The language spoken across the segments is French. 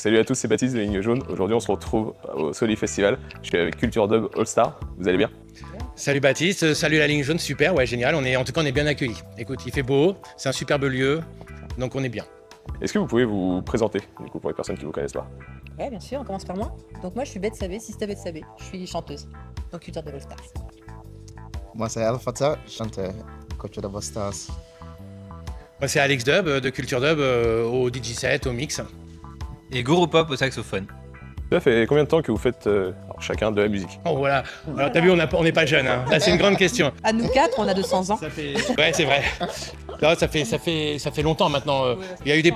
Salut à tous, c'est Baptiste de Ligne Jaune. Aujourd'hui, on se retrouve au Soli Festival. Je suis avec Culture Dub All Star. Vous allez bien? Salut Baptiste, salut la Ligne Jaune, super, ouais, génial. En tout cas, on est bien accueillis. Écoute, il fait beau, c'est un superbe lieu, donc on est bien. Est-ce que vous pouvez vous présenter, du coup, pour les personnes qui ne vous connaissent pas? Ouais, bien sûr, on commence par moi. Donc moi, je suis Bethsabé, Sista Bethsabé. Je suis chanteuse, donc Culture Dub All Stars. Moi, c'est Al Fatah, je chante Culture Dub All Stars. Moi, c'est Alex Dub de Culture Dub au DJ7, au mix. Et Guru Pop au saxophone. Ça fait combien de temps que vous faites chacun de la musique? Oh voilà, alors t'as vu, on n'est pas jeunes, hein. Là, c'est une grande question. À nous quatre, on a 200 ans. Ouais, c'est vrai. Non, ça fait longtemps maintenant. Il y a eu des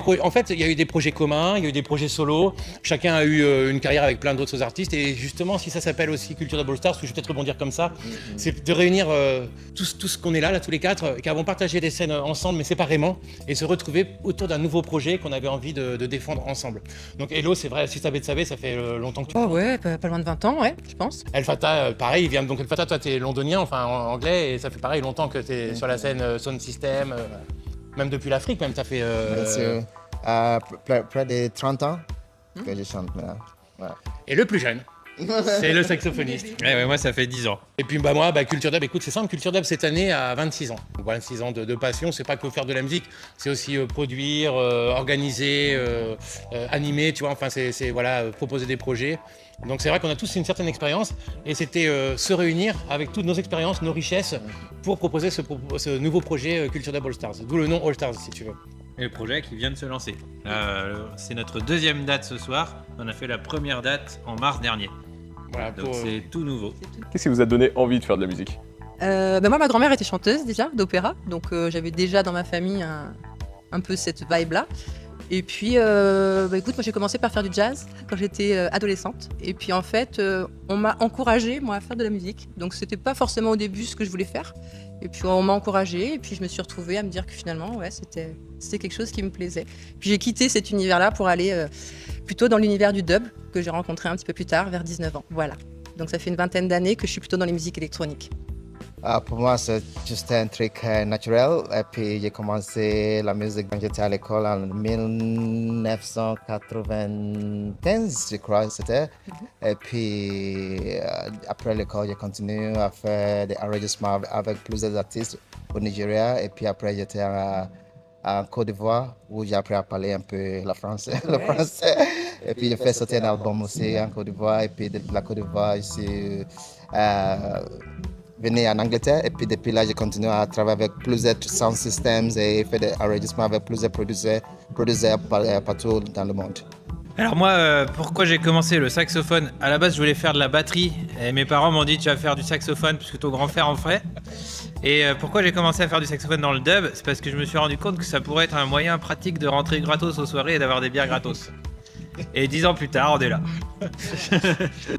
projets communs, il y a eu des projets solos. Chacun a eu une carrière avec plein d'autres artistes. Et justement, si ça s'appelle aussi Culture Dub All Stars, je vais peut-être rebondir comme ça, c'est de réunir tout ce qu'on est là, tous les quatre, qui avons partagé des scènes ensemble, mais séparément, et se retrouver autour d'un nouveau projet qu'on avait envie de défendre ensemble. Donc Hello, c'est vrai, Sista Bethsabé, ça fait longtemps que tu... Oh ouais, pas loin de 20 ans, ouais, je pense. El Fatah, pareil, donc El Fatah, toi t'es londonien, enfin en anglais, et ça fait pareil longtemps que t'es sur la scène Sound System, même depuis l'Afrique, même ça fait... Près de 30 ans que je chante maintenant. Voilà. Et le plus jeune, c'est le saxophoniste. Ouais, moi ça fait 10 ans. Et puis moi, Culture Dub, écoute, c'est simple, Culture Dub cette année a 26 ans. Donc, 26 ans de passion, c'est pas que faire de la musique, c'est aussi produire, organiser, animer, tu vois, enfin c'est voilà, proposer des projets. Donc c'est vrai qu'on a tous une certaine expérience et c'était se réunir avec toutes nos expériences, nos richesses pour proposer ce nouveau projet Culture Dub All Stars, d'où le nom All Stars si tu veux. Et le projet qui vient de se lancer. C'est notre deuxième date ce soir. On a fait la première date en mars dernier. Voilà, Donc c'est tout nouveau. Qu'est-ce qui vous a donné envie de faire de la musique? Moi, ma grand-mère était chanteuse déjà, d'opéra. Donc j'avais déjà dans ma famille un peu cette vibe-là. Et puis, écoute, moi j'ai commencé par faire du jazz quand j'étais adolescente. Et puis en fait, on m'a encouragée, moi, à faire de la musique. Donc c'était pas forcément au début ce que je voulais faire. Et puis on m'a encouragée, et puis je me suis retrouvée à me dire que finalement, ouais, c'était quelque chose qui me plaisait. Puis j'ai quitté cet univers-là pour aller plutôt dans l'univers du dub, que j'ai rencontré un petit peu plus tard, vers 19 ans. Voilà. Donc ça fait une vingtaine d'années que je suis plutôt dans les musiques électroniques. Pour moi, c'est juste un truc naturel. Et puis, j'ai commencé la musique quand j'étais à l'école en 1995, je crois, c'était. Et puis, après l'école, j'ai continué à faire des enregistrements avec plusieurs artistes au Nigeria. Et puis après, j'étais en Côte d'Ivoire, où j'ai appris à parler un peu le français. Et puis, j'ai fait sortir un album aussi en Côte d'Ivoire. Et puis, de la Côte d'Ivoire, je suis venu en Angleterre. Et puis, depuis là, j'ai continué à travailler avec plusieurs sound systems et fait des enregistrements avec plusieurs producteurs partout dans le monde. Alors moi, pourquoi j'ai commencé le saxophone? À la base, je voulais faire de la batterie. Et mes parents m'ont dit, tu vas faire du saxophone puisque ton grand frère en ferait. Et pourquoi j'ai commencé à faire du saxophone dans le dub? C'est parce que je me suis rendu compte que ça pourrait être un moyen pratique de rentrer gratos aux soirées et d'avoir des bières gratos. Et 10 ans plus tard, on est là.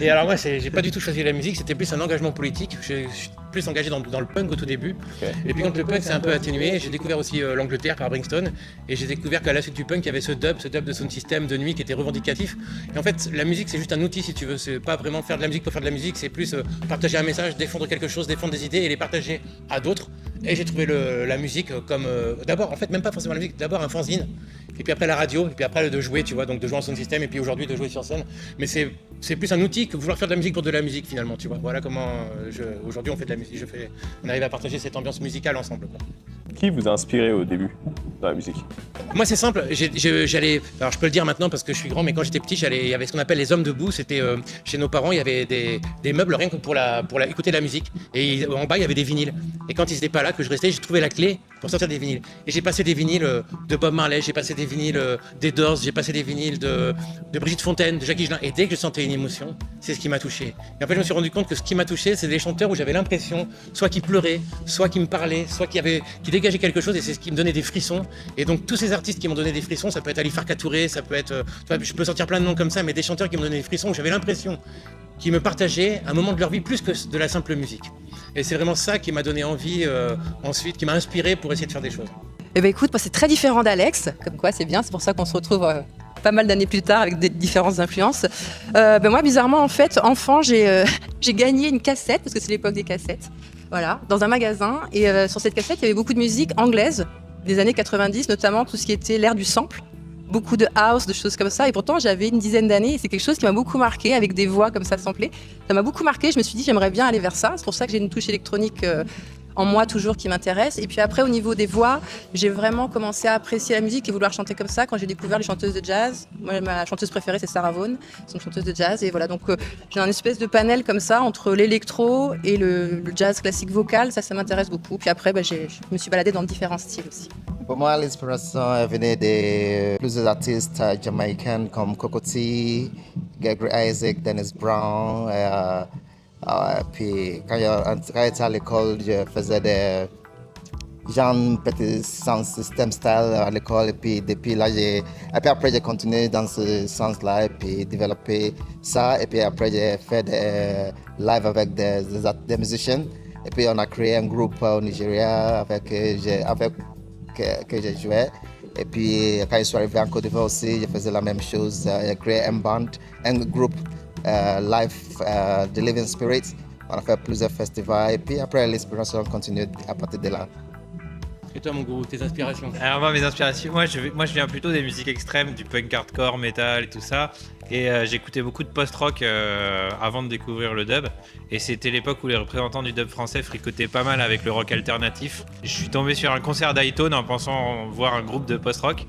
Et alors moi, j'ai pas du tout choisi la musique, c'était plus un engagement politique. Je suis plus engagé dans le punk au tout début. Okay. Et puis quand le punk s'est un peu atténué, j'ai découvert aussi l'Angleterre par Brixton. Et j'ai découvert qu'à la suite du punk, il y avait ce dub de sound system de nuit qui était revendicatif. Et en fait, la musique, c'est juste un outil si tu veux. C'est pas vraiment faire de la musique pour faire de la musique, c'est plus partager un message, défendre quelque chose, défendre des idées et les partager à d'autres. Et j'ai trouvé la musique comme d'abord, en fait, même pas forcément la musique, d'abord un fanzine. Et puis après la radio, et puis après de jouer, tu vois, donc de jouer en sound system, et puis aujourd'hui de jouer sur scène. Mais c'est plus un outil que vouloir faire de la musique pour de la musique finalement, tu vois. Voilà comment aujourd'hui on fait de la musique, on arrive à partager cette ambiance musicale ensemble, quoi. Qui vous a inspiré au début dans la musique? Moi c'est simple, j'allais, alors je peux le dire maintenant parce que je suis grand, mais quand j'étais petit, il y avait ce qu'on appelle les hommes debout, c'était chez nos parents, il y avait des meubles rien que pour écouter de la musique. Et en bas il y avait des vinyles. Et quand ils n'étaient pas là, que je restais, j'ai trouvé la clé pour sortir des vinyles. Et j'ai passé des vinyles de Bob Marley, j'ai passé des vinyles des Doors, j'ai passé des vinyles de Brigitte Fontaine, de Jacques Higelin. Et dès que je sentais une émotion, c'est ce qui m'a touché. Et en fait je me suis rendu compte que ce qui m'a touché, c'est des chanteurs où j'avais l'impression, soit qu'ils pleuraient, soit qu'ils me parlaient, soit qui dégageaient quelque chose, et c'est ce qui me donnait des frissons. Et donc tous ces artistes qui m'ont donné des frissons, ça peut être Ali Farka Touré, ça peut être, je peux sortir plein de noms comme ça, mais des chanteurs qui m'ont donné des frissons, où j'avais l'impression qu'ils me partageaient un moment de leur vie plus que de la simple musique. Et c'est vraiment ça qui m'a donné envie ensuite, qui m'a inspiré pour essayer de faire des choses. Eh ben écoute, moi c'est très différent d'Alex, comme quoi c'est bien, c'est pour ça qu'on se retrouve pas mal d'années plus tard avec des différentes influences. Moi bizarrement en fait, enfant, j'ai gagné une cassette, parce que c'est l'époque des cassettes, voilà, dans un magasin, et sur cette cassette il y avait beaucoup de musique anglaise des années 90, notamment tout ce qui était l'ère du sample. beaucoup de house, de choses comme ça. Et pourtant, j'avais une dizaine d'années et c'est quelque chose qui m'a beaucoup marqué avec des voix comme ça samplées. Ça m'a beaucoup marqué. Je me suis dit, j'aimerais bien aller vers ça. C'est pour ça que j'ai une touche électronique en moi toujours qui m'intéresse. Et puis après, au niveau des voix, j'ai vraiment commencé à apprécier la musique et vouloir chanter comme ça quand j'ai découvert les chanteuses de jazz. Moi, ma chanteuse préférée, c'est Sarah Vaughan. C'est une chanteuse de jazz. Et voilà, donc j'ai un espèce de panel comme ça entre l'électro et le jazz classique vocal. Ça m'intéresse beaucoup. Puis après, je me suis baladée dans différents styles aussi. Pour moi, l'inspiration venait de plusieurs artistes jamaïcains comme Kokoti, Gregory Isaac, Dennis Brown. Puis quand j'étais à l'école, je faisais des petits sound system style à l'école. Et puis depuis là, après j'ai continué dans ce sens-là et puis développé ça. Et puis après j'ai fait des lives avec des musiciens. Et puis on a créé un groupe au Nigeria que j'ai joué. Et puis quand je suis arrivé en Côte d'Ivoire aussi, je faisais la même chose. J'ai créé un groupe live The Living Spirit. On a fait plusieurs festivals et puis après l'inspiration continue à partir de là. Et toi, mon gros, tes inspirations? Alors moi, mes inspirations, moi je viens plutôt des musiques extrêmes, du punk hardcore, metal et tout ça. Et j'écoutais beaucoup de post-rock avant de découvrir le dub. Et c'était l'époque où les représentants du dub français fricotaient pas mal avec le rock alternatif. Je suis tombé sur un concert d'Iton en pensant voir un groupe de post-rock.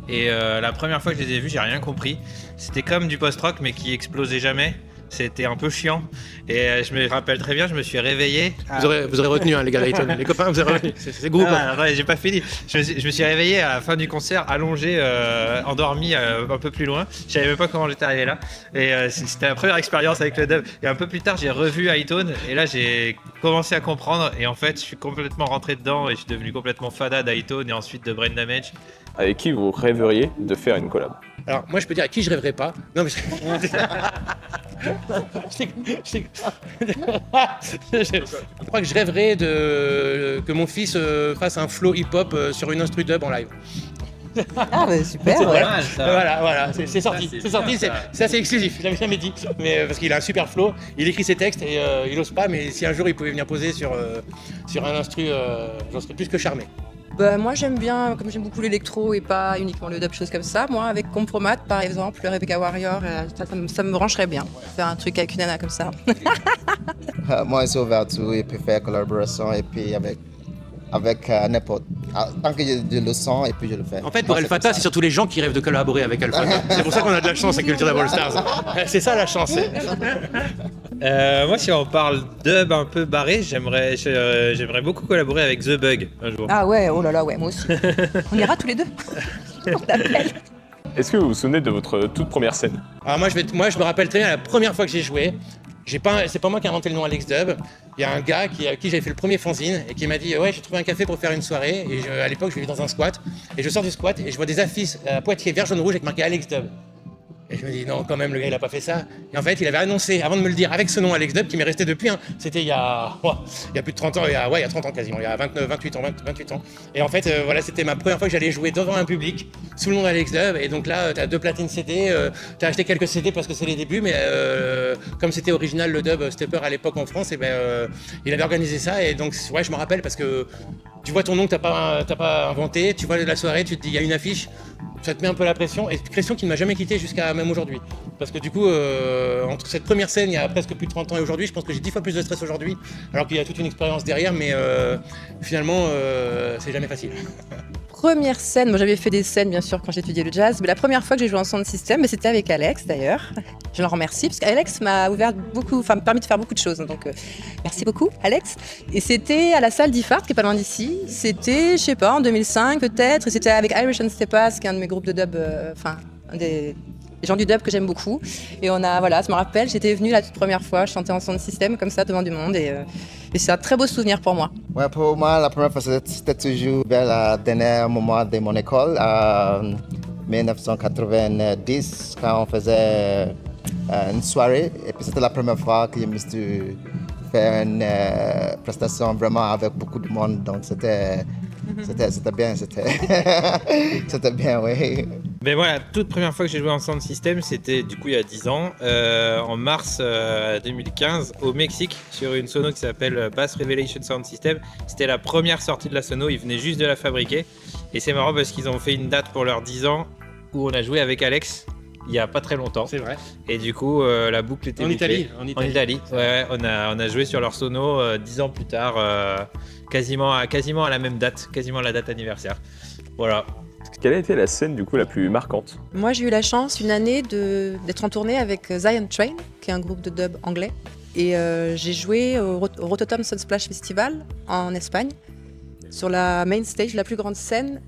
Et la première fois que je les ai vus, j'ai rien compris. C'était comme du post-rock mais qui explosait jamais. C'était un peu chiant. Et je me rappelle très bien, je me suis réveillé. Vous aurez retenu, hein, les gars d'Ayton. Les copains, vous aurez retenu. C'est groupe. Ouais, j'ai pas fini. Je me suis réveillé à la fin du concert, allongé, endormi un peu plus loin. Je savais même pas comment j'étais arrivé là. Et c'était la première expérience avec le dub. Et un peu plus tard, j'ai revu Ayton. Et là, j'ai commencé à comprendre. Et en fait, je suis complètement rentré dedans. Et je suis devenu complètement fada d'Ayton et ensuite de Brain Damage. Avec qui vous rêveriez de faire une collab? Alors, moi, je peux dire à qui je rêverais pas. Non, mais je crois que je rêverais que mon fils fasse un flow hip-hop sur une instru dub en live. Ah, bah super, ouais. Voilà, c'est sorti. C'est assez exclusif, j'avais jamais dit. Mais parce qu'il a un super flow, il écrit ses textes et il ose pas, mais si un jour il pouvait venir poser sur un instru, j'en serais plus que charmé. Bah, moi j'aime bien, comme j'aime beaucoup l'électro et pas uniquement le dub, choses comme ça. Moi avec Compromat par exemple, le Rebecca Warrior, ça me brancherait bien. Faire un truc avec une nana comme ça. Moi je suis ouvert à tout et puis faire collaboration et puis avec n'importe. Tant que je le sens et puis je le fais. En fait, pour El Fata, c'est surtout les gens qui rêvent de collaborer avec El Fata. C'est pour ça qu'on a de la chance à Culture Dub All Stars. C'est ça la chance. Moi, si on parle dub un peu barré, j'aimerais beaucoup collaborer avec The Bug un jour. Ah ouais, oh là là, ouais, moi aussi. On ira tous les deux. On t'appelle. Est-ce que vous vous souvenez de votre toute première scène? Alors moi, je me rappelle très bien la première fois que j'ai joué. C'est pas moi qui ai inventé le nom Alex Dub. Il y a un gars à qui j'avais fait le premier fanzine et qui m'a dit ouais, j'ai trouvé un café pour faire une soirée. Et à l'époque, je vivais dans un squat. Et je sors du squat et je vois des affiches à Poitiers vert jaune rouge avec marqué Alex Dub. Et je me dis non, quand même, le gars il a pas fait ça. Et en fait, il avait annoncé avant de me le dire avec ce nom Alex Dub qui m'est resté depuis. Hein. C'était il y a plus de 30 ans, il y a 30 ans quasiment, il y a 28 ans. Et en fait, voilà, c'était ma première fois que j'allais jouer devant un public sous le nom d'Alex Dub. Et donc là, t'as 2 platines CD, t'as acheté quelques CD parce que c'est les débuts, mais comme c'était original le dub Stepper à l'époque en France, et il avait organisé ça. Et donc ouais, je me rappelle parce que tu vois ton nom que t'as pas inventé, tu vois la soirée, tu te dis il y a une affiche, ça te met un peu la pression, et pression qui ne m'a jamais quitté jusqu'à même aujourd'hui. Parce que du coup, entre cette première scène il y a presque plus de 30 ans et aujourd'hui, je pense que j'ai 10 fois plus de stress aujourd'hui, alors qu'il y a toute une expérience derrière, mais finalement, c'est jamais facile. Première scène, moi j'avais fait des scènes bien sûr quand j'étudiais le jazz, mais la première fois que j'ai joué en sound system, c'était avec Alex d'ailleurs. Je le remercie parce qu'Alex m'a permis de faire beaucoup de choses. Donc merci beaucoup Alex. Et c'était à la salle d'IFART qui est pas loin d'ici. C'était, je sais pas, en 2005 peut-être. Et c'était avec Irish and Stepas, qui est un de mes groupes de dub, un des gens du dub que j'aime beaucoup. Et on a, voilà, je me rappelle, j'étais venue la toute première fois, je chantais en sound system comme ça devant du monde et c'est un très beau souvenir pour moi. Ouais, pour moi, la première fois, c'était toujours vers le dernier moment de mon école, en 1990, quand on faisait une soirée. Et puis c'était la première fois que je me suis fait une prestation vraiment avec beaucoup de monde. Donc c'était bien, c'était bien, oui. Mais voilà, la toute première fois que j'ai joué en sound system, c'était du coup il y a 10 ans, en mars 2015, au Mexique, sur une sono qui s'appelle Bass Revelation Sound System. C'était la première sortie de la sono, ils venaient juste de la fabriquer. Et c'est marrant parce qu'ils ont fait une date pour leurs 10 ans où on a joué avec Alex il y a pas très longtemps. C'est vrai. Et du coup, la boucle était En bouclée. Italie. En Italie. Ouais, on a joué sur leur sono 10 ans plus tard, quasiment à la même date, quasiment la date anniversaire. Voilà. Quelle a été la scène du coup la plus marquante? Moi, j'ai eu la chance une année d'être en tournée avec Zion Train, qui est un groupe de dub anglais. Et j'ai joué au Rototom Sunsplash Festival en Espagne, sur la main stage, la plus grande scène,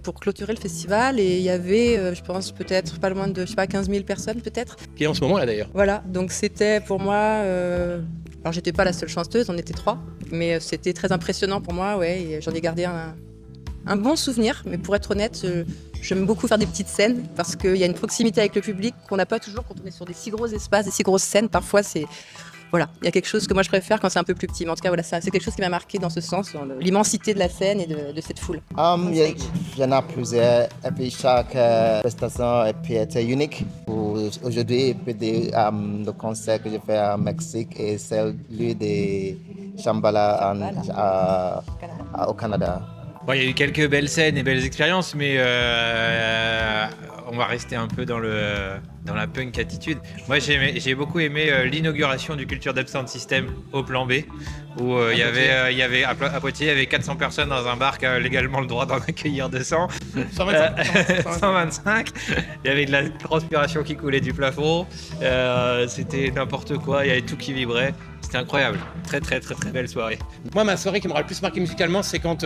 pour clôturer le festival. Et il y avait, je pense, peut-être pas loin de, je sais pas, 15 000 personnes peut-être. Qui est en ce moment là d'ailleurs. Voilà, donc c'était pour moi... alors, j'étais pas la seule chanteuse, on était 3. Mais c'était très impressionnant pour moi, ouais. Et j'en ai gardé un bon souvenir, mais pour être honnête, j'aime beaucoup faire des petites scènes parce qu'il y a une proximité avec le public qu'on n'a pas toujours quand on est sur des si gros espaces, des si grosses scènes. Parfois, voilà, il y a quelque chose que moi je préfère quand c'est un peu plus petit. Mais en tout cas, voilà, c'est quelque chose qui m'a marqué dans ce sens, dans l'immensité de la scène et de cette foule. Il y en a plusieurs, et puis chaque prestation était unique. Aujourd'hui, le concert que j'ai fait au Mexique et celui de Shambhala au Canada. Bon, il y a eu quelques belles scènes et belles expériences, mais on va rester un peu dans la punk attitude. Moi, j'ai beaucoup aimé l'inauguration du Culture Dub Sound System au plan B, où il y avait à Poitiers, il y avait 400 personnes dans un bar qui a légalement le droit d'en accueillir 200. 125. Il y avait de la transpiration qui coulait du plafond. C'était n'importe quoi, il y avait tout qui vibrait. C'était incroyable. Très belle soirée. Moi, ma soirée qui m'aura le plus marqué musicalement, c'est quand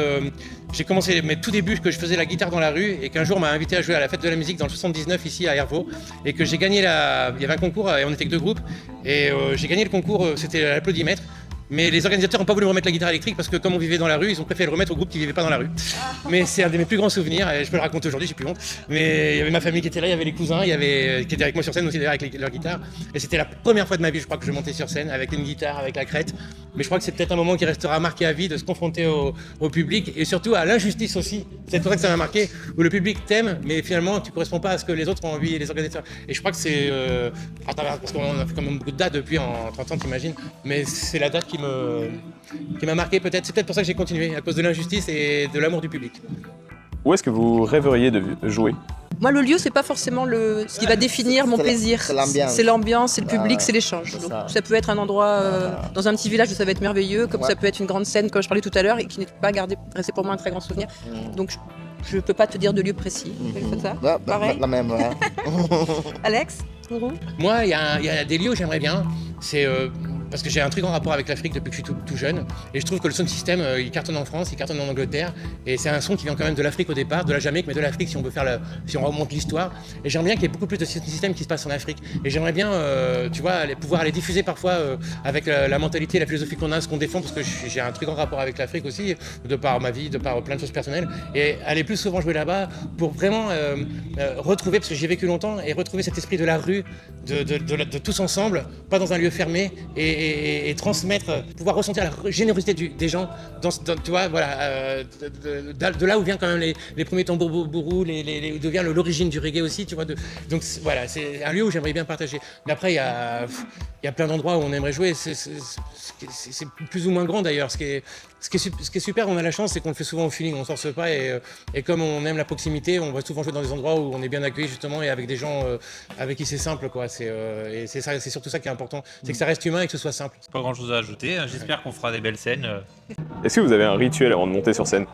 j'ai commencé mes tout débuts, que je faisais la guitare dans la rue et qu'un jour on m'a invité à jouer à la fête de la musique dans le 79 ici à Hervaux et que j'ai gagné il y avait un concours et on était que 2 groupes et j'ai gagné le concours, c'était l'applaudimètre. Mais les organisateurs n'ont pas voulu me remettre la guitare électrique parce que comme on vivait dans la rue, ils ont préféré le remettre au groupe qui vivait pas dans la rue. Mais c'est un de mes plus grands souvenirs et je peux le raconter aujourd'hui, j'ai plus honte. Mais il y avait ma famille qui était là, il y avait les cousins, qui étaient avec moi sur scène aussi d'ailleurs avec leur guitare. Et c'était la première fois de ma vie, je crois, que je montais sur scène avec une guitare, avec la crête. Mais je crois que c'est peut-être un moment qui restera marqué à vie de se confronter au public et surtout à l'injustice aussi. C'est pour ça que ça m'a marqué, où le public t'aime, mais finalement tu corresponds pas à ce que les autres ont envie et les organisateurs. Et je crois que c'est à travers, parce qu'on a fait quand même beaucoup de dates depuis en 30 ans, t'imagines. Mais c'est la date qui m'a marqué peut-être. C'est peut-être pour ça que j'ai continué, à cause de l'injustice et de l'amour du public. Où est-ce que vous rêveriez de jouer? Moi, le lieu, c'est pas forcément ce qui va définir mon plaisir. C'est l'ambiance. C'est l'ambiance, c'est le public, c'est l'échange. c'est Donc, ça. ça peut être un endroit dans un petit village où ça va être merveilleux, comme ça peut être une grande scène, comme je parlais tout à l'heure, et qui n'est pas resté pour moi un très grand souvenir. Donc, je peux pas te dire de lieu précis. C'est ça. Ouais, Pareil. la même, ouais. Alex, Mourou. Moi, il y a des lieux où j'aimerais bien. C'est parce que j'ai un très grand rapport avec l'Afrique depuis que je suis tout jeune. Et je trouve que le sound system, il cartonne en France, il cartonne en Angleterre. Et c'est un son qui vient quand même de l'Afrique au départ, de la Jamaïque, mais de l'Afrique si on remonte l'histoire. Et j'aimerais bien qu'il y ait beaucoup plus de sound system qui se passe en Afrique. Et j'aimerais bien, tu vois, pouvoir aller diffuser parfois avec la mentalité, la philosophie qu'on a, ce qu'on défend, parce que j'ai un très grand rapport avec l'Afrique aussi, de par ma vie, de par plein de choses personnelles. Et aller plus souvent jouer là-bas pour vraiment retrouver, parce que j'y ai vécu longtemps, et retrouver cet esprit de la rue, de tous ensemble, pas dans un lieu fermé, et transmettre, pouvoir ressentir la générosité des gens, tu vois, voilà, de là où vient quand même les premiers tambours-bourous, d'où vient l'origine du reggae aussi, tu vois. Donc voilà, c'est un lieu où j'aimerais bien partager. Mais après, il y a plein d'endroits où on aimerait jouer, c'est plus ou moins grand d'ailleurs. Ce qui est super, on a la chance, c'est qu'on le fait souvent au feeling, on ne force pas et comme on aime la proximité, on va souvent jouer dans des endroits où on est bien accueilli justement et avec des gens avec qui c'est simple, quoi. Et c'est surtout ça qui est important, c'est que ça reste humain et que ce soit simple. Pas grand chose à ajouter, j'espère qu'on fera des belles scènes. Est-ce que vous avez un rituel avant de monter sur scène?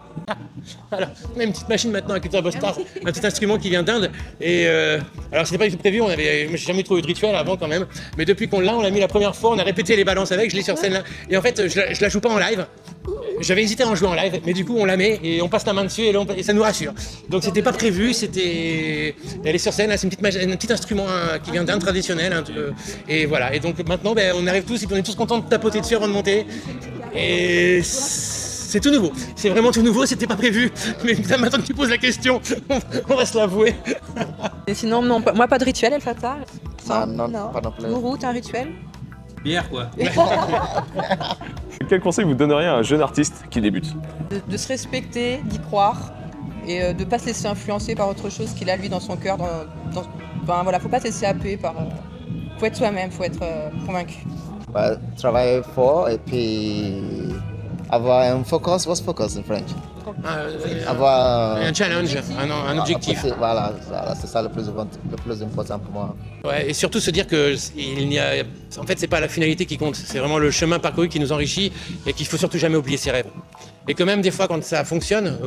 Alors, on a une petite machine maintenant avec Culture Star, un petit instrument qui vient d'Inde. Et alors, c'était pas du tout prévu, j'ai jamais trouvé de rituel avant quand même. Mais depuis qu'on l'a mis la première fois, on a répété les balances avec, je l'ai sur scène là. Et en fait, je la joue pas en live. J'avais hésité à en jouer en live, mais du coup on la met et on passe la main dessus et ça nous rassure. Donc c'était pas prévu, elle est sur scène, là, c'est un petit instrument qui vient d'Inde traditionnel. Et voilà, et donc maintenant on arrive tous et on est tous contents de tapoter dessus avant de monter. Et c'est tout nouveau, c'est vraiment tout nouveau, c'était pas prévu. Mais maintenant que tu poses la question, on va se l'avouer. Et sinon, non, moi pas de rituel, El Fatah. Non, pas non plus. Mourou, t'as un rituel? Bière quoi. Quel conseil vous donneriez à un jeune artiste qui débute? De se respecter, d'y croire et de ne pas se laisser influencer par autre chose qu'il a lui dans son cœur. Ben voilà, faut pas se laisser happer par. Faut être soi-même, faut être convaincu. Travailler fort et puis avoir un focus. What's focus in French? avoir un challenge, un objectif. Voilà, c'est ça le plus important pour moi. Ouais, et surtout se dire que en fait, c'est pas la finalité qui compte, c'est vraiment le chemin parcouru qui nous enrichit et qu'il faut surtout jamais oublier ses rêves. Et que même des fois, quand ça fonctionne,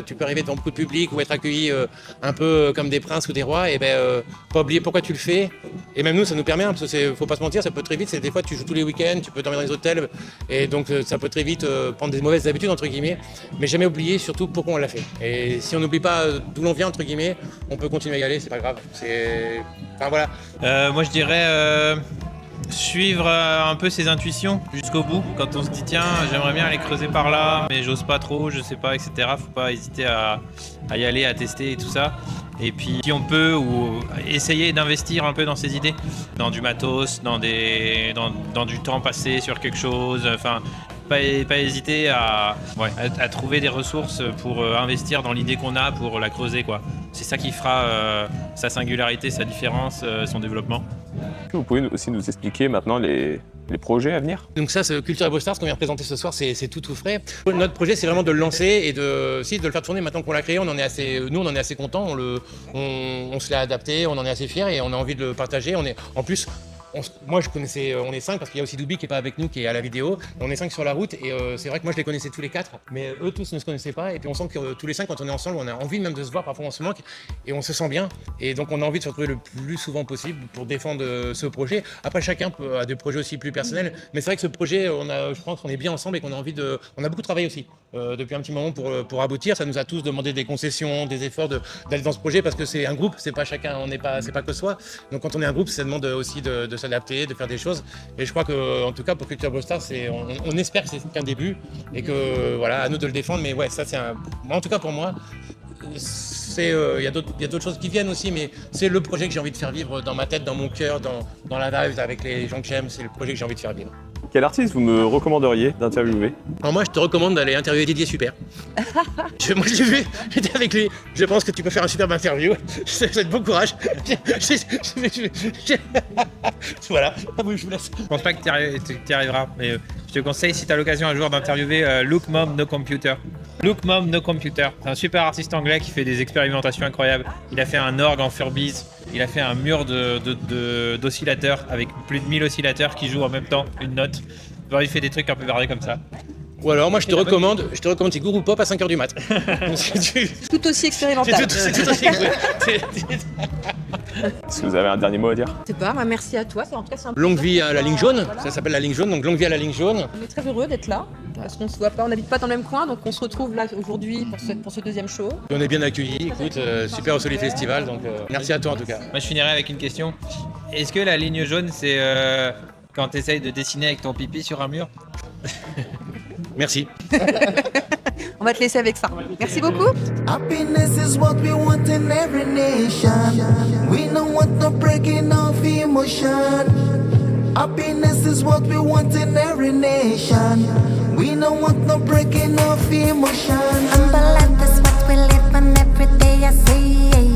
tu peux arriver devant beaucoup de public ou être accueilli un peu comme des princes ou des rois, et pas oublier pourquoi tu le fais. Et même nous, ça nous permet, parce que faut pas se mentir, ça peut très vite. Des fois, tu joues tous les week-ends, tu peux dormir dans les hôtels, et donc ça peut très vite prendre des mauvaises habitudes entre guillemets. Mais jamais oublier surtout pourquoi on l'a fait. Et si on n'oublie pas d'où l'on vient entre guillemets, on peut continuer à y aller, c'est pas grave. Enfin voilà. Moi je dirais suivre un peu ses intuitions jusqu'au bout. Quand on se dit tiens, j'aimerais bien aller creuser par là, mais j'ose pas trop, je sais pas, etc. Faut pas hésiter à y aller, à tester et tout ça. Et puis si on peut, ou essayer d'investir un peu dans ses idées, dans du matos, dans du temps passé sur quelque chose. Enfin, pas hésiter à trouver des ressources pour investir dans l'idée qu'on a, pour la creuser, quoi. C'est ça qui fera sa singularité, sa différence, son développement. Vous pouvez aussi nous expliquer maintenant les projets à venir? Donc ça, c'est Culture et Beaux Stars, ce qu'on vient présenter ce soir, c'est tout frais. Notre projet, c'est vraiment de le lancer et de le faire tourner. Maintenant qu'on l'a créé, nous, on en est assez contents. On se l'a adapté, on en est assez fiers et on a envie de le partager. Moi, je connaissais, on est 5 parce qu'il y a aussi Doubi qui est pas avec nous, qui est à la vidéo. On est 5 sur la route et c'est vrai que moi je les connaissais tous les 4, mais eux tous ne se connaissaient pas. Et puis on sent que tous les 5, quand on est ensemble, on a envie même de se voir. Parfois on se manque et on se sent bien. Et donc on a envie de se retrouver le plus souvent possible pour défendre ce projet. Après, chacun a des projets aussi plus personnels, mais c'est vrai que ce projet, je pense qu'on est bien ensemble et qu'on a envie on a beaucoup travaillé aussi depuis un petit moment pour aboutir. Ça nous a tous demandé des concessions, des efforts d'aller dans ce projet parce que c'est un groupe, c'est pas chacun, c'est pas que soi. Donc quand on est un groupe, ça demande aussi de s'adapter, de faire des choses. Et je crois que, en tout cas, pour Culture Beaux Stars, on espère que c'est qu'un début et que voilà, à nous de le défendre. Mais ouais, ça en tout cas pour moi, il y a d'autres choses qui viennent aussi, mais c'est le projet que j'ai envie de faire vivre dans ma tête, dans mon cœur, dans la vibe avec les gens que j'aime. C'est le projet que j'ai envie de faire vivre. Quel artiste vous me recommanderiez d'interviewer? Alors moi, je te recommande d'aller interviewer Didier Super. Moi, je l'ai vu, j'étais avec lui. Je pense que tu peux faire un superbe interview. Je te souhaite bon courage. Voilà, je vous laisse. Je pense pas que tu y arriveras, mais je te conseille, si tu as l'occasion un jour d'interviewer Look Mom No Computer. Look Mom No Computer, c'est un super artiste anglais qui fait des expérimentations incroyables. Il a fait un orgue en Furbies, il a fait un mur d'oscillateurs avec plus de 1000 oscillateurs qui jouent en même temps une note. Il fait des trucs un peu variés comme ça. Ou alors moi je te recommande c'est Guru Pop à 5h du mat. Tout aussi expérimental. C'est tout aussi. Est-ce que vous avez un dernier mot à dire? C'est pas, merci à toi. En tout cas, c'est un Longue vie à la ligne jaune, voilà. ça s'appelle la ligne jaune, donc longue vie à la ligne jaune. On est très heureux d'être là, parce qu'on se voit pas, on n'habite pas dans le même coin, donc on se retrouve là aujourd'hui pour ce deuxième show. On est bien accueillis, écoute, super au Soli Festival, donc merci à toi en tout cas. Moi je finirai avec une question. Est-ce que la ligne jaune c'est quand tu essayes de dessiner avec ton pipi sur un mur? Merci. On va te laisser avec ça. Merci beaucoup. Happiness is what we want in every nation. We don't want no breaking of emotion. Happiness is what we want in every nation. We don't want no breaking of emotion. Humble life is what we live on every day. I say.